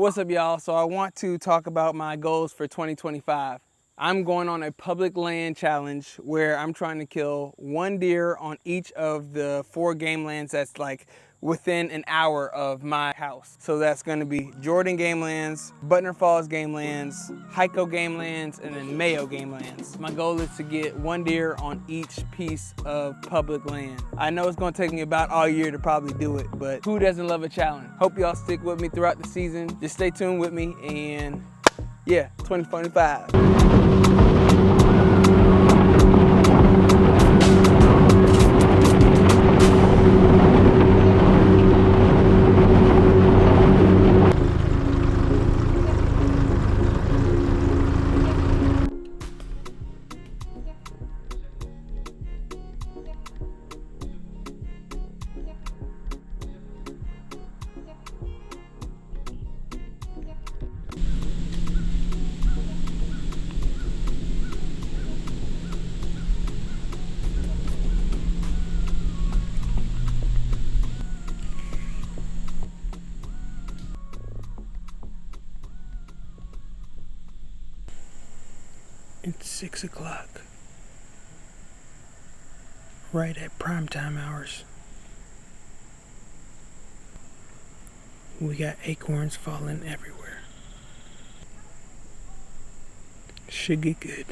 What's up, y'all? So I want to talk about my goals for 2025. I'm going on a public land challenge where I'm trying to kill 1 deer on each of the 4 game lands that's like within an hour of my house. So that's going to be Jordan Gamelands, Butner Falls Gamelands, Hyco Gamelands, and then Mayo Gamelands. My goal is to get 1 deer on each piece of public land. I know it's going to take me about all year to probably do it, but who doesn't love a challenge? Hope y'all stick with me throughout the season. Just stay tuned with me, and yeah, 2025. It's 6 o'clock, right at prime time hours. We got acorns falling everywhere. Should get good.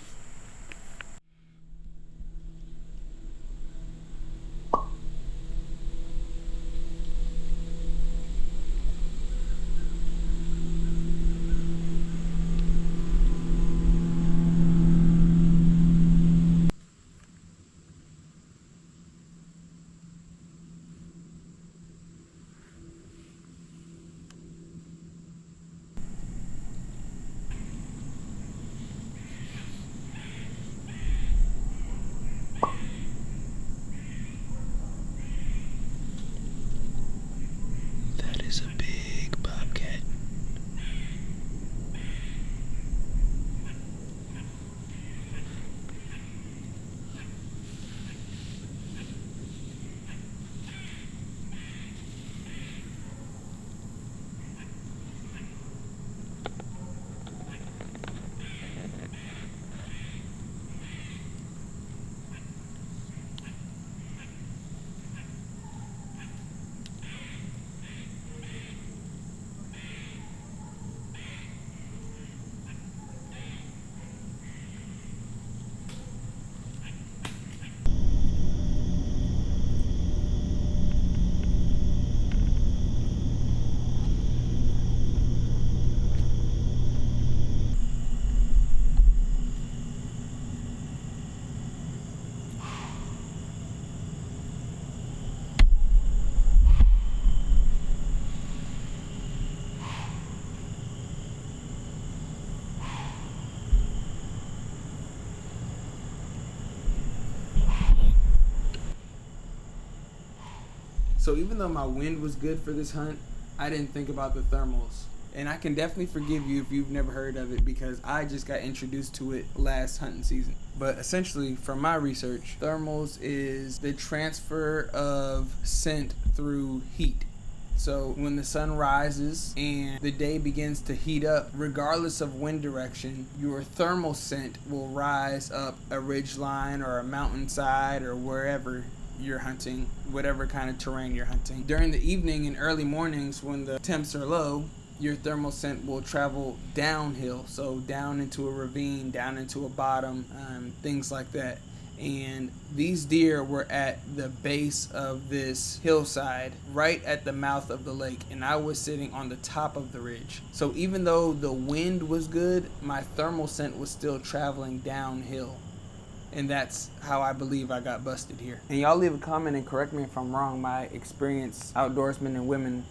That is a big bobcat. So even though my wind was good for this hunt, I didn't think about the thermals. And I can definitely forgive you if you've never heard of it, because I just got introduced to it last hunting season. But essentially, from my research, thermals is the transfer of scent through heat. So when the sun rises and the day begins to heat up, regardless of wind direction, your thermal scent will rise up a ridge line or a mountainside or wherever you're hunting, whatever kind of terrain you're hunting. During the evening and early mornings when the temps are low, your thermal scent will travel downhill, so down into a ravine, down into a bottom, things like that. And these deer were at the base of this hillside, right at the mouth of the lake, and I was sitting on the top of the ridge. So even though the wind was good, my thermal scent was still traveling downhill. And that's how I believe I got busted here. And y'all leave a comment and correct me if I'm wrong, my experienced outdoorsmen and women.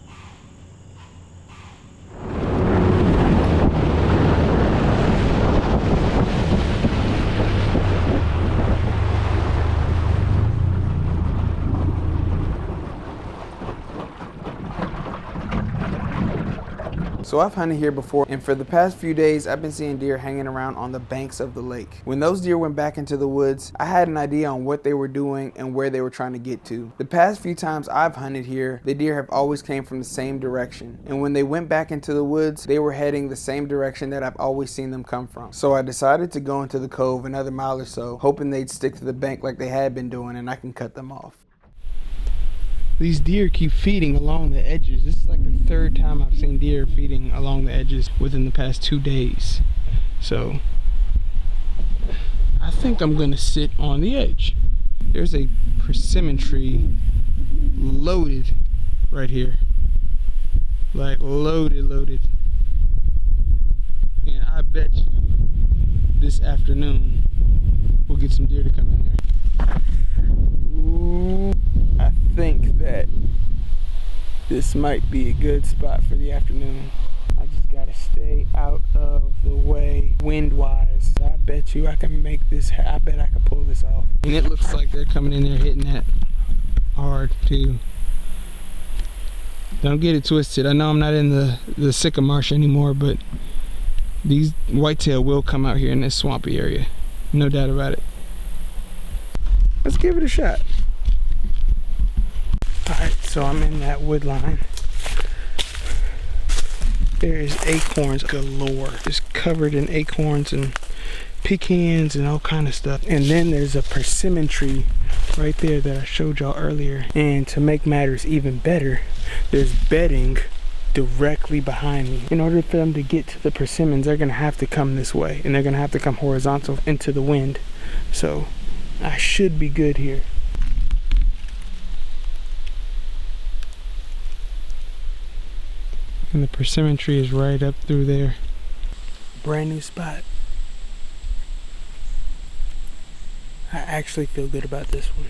So I've hunted here before, and for the past few days, I've been seeing deer hanging around on the banks of the lake. When those deer went back into the woods, I had an idea on what they were doing and where they were trying to get to. The past few times I've hunted here, the deer have always came from the same direction. And when they went back into the woods, they were heading the same direction that I've always seen them come from. So I decided to go into the cove another mile or so, hoping they'd stick to the bank like they had been doing and I can cut them off. These deer keep feeding along the edges. This is like the third time I've seen deer feeding along the edges within the past 2 days. So I think I'm gonna sit on the edge. There's a persimmon tree loaded right here. Like loaded. And I bet you this afternoon we'll get some deer to come in there. Ooh, I think that this might be a good spot for the afternoon. I just gotta stay out of the way wind-wise. I bet you I can make this, I bet I can pull this off. And it looks like they're coming in there hitting that hard too. Don't get it twisted. I know I'm not in the Sycamore Marsh anymore, but these whitetail will come out here in this swampy area. No doubt about it. Let's give it a shot. Alright, so I'm in that wood line. There's acorns galore. Just covered in acorns and pecans and all kind of stuff. And then there's a persimmon tree right there that I showed y'all earlier. And to make matters even better, there's bedding directly behind me. In order for them to get to the persimmons, they're gonna have to come this way, and they're gonna have to come horizontal into the wind. So I should be good here. And the persimmon tree is right up through there. Brand new spot. I actually feel good about this one.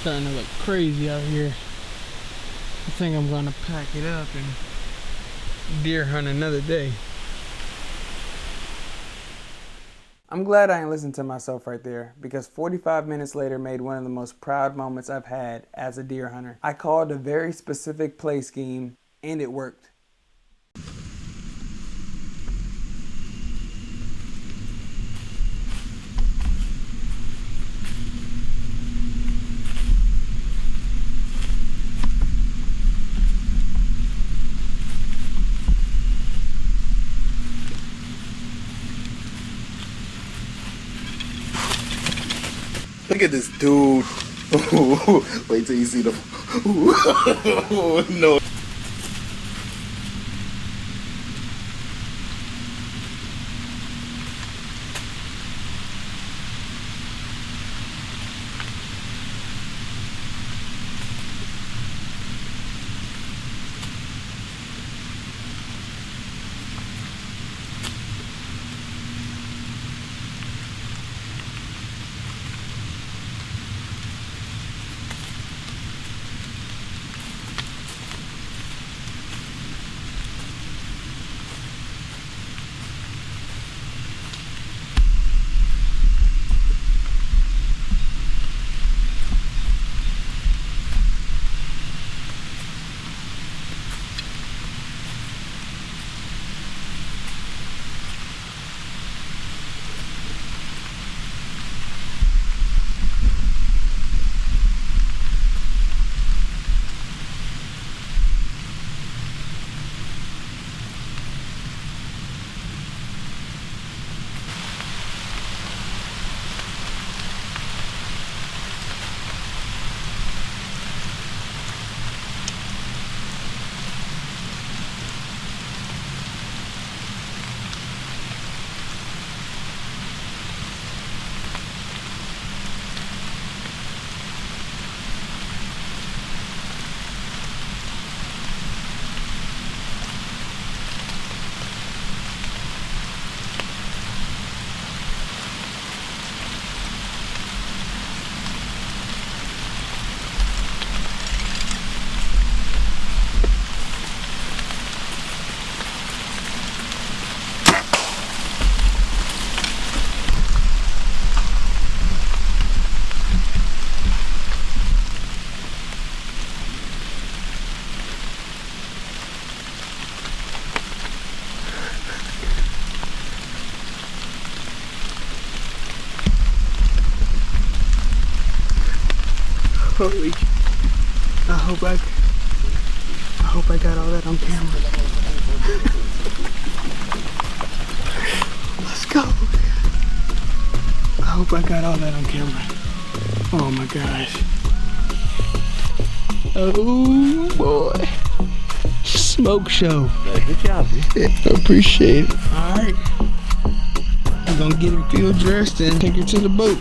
Starting to look crazy out here. I think I'm gonna pack it up and deer hunt another day. I'm glad I ain't listened to myself right there, because 45 minutes later made one of the most proud moments I've had as a deer hunter. I called a very specific play scheme and it worked. Look at this dude. Wait till you see the. No. Holy. I hope I got all that on camera. Let's go. I hope I got all that on camera. Oh my gosh. Oh boy. Smoke show. Good job, dude. Appreciate it. Alright. I'm gonna get him field dressed and take her to the boat.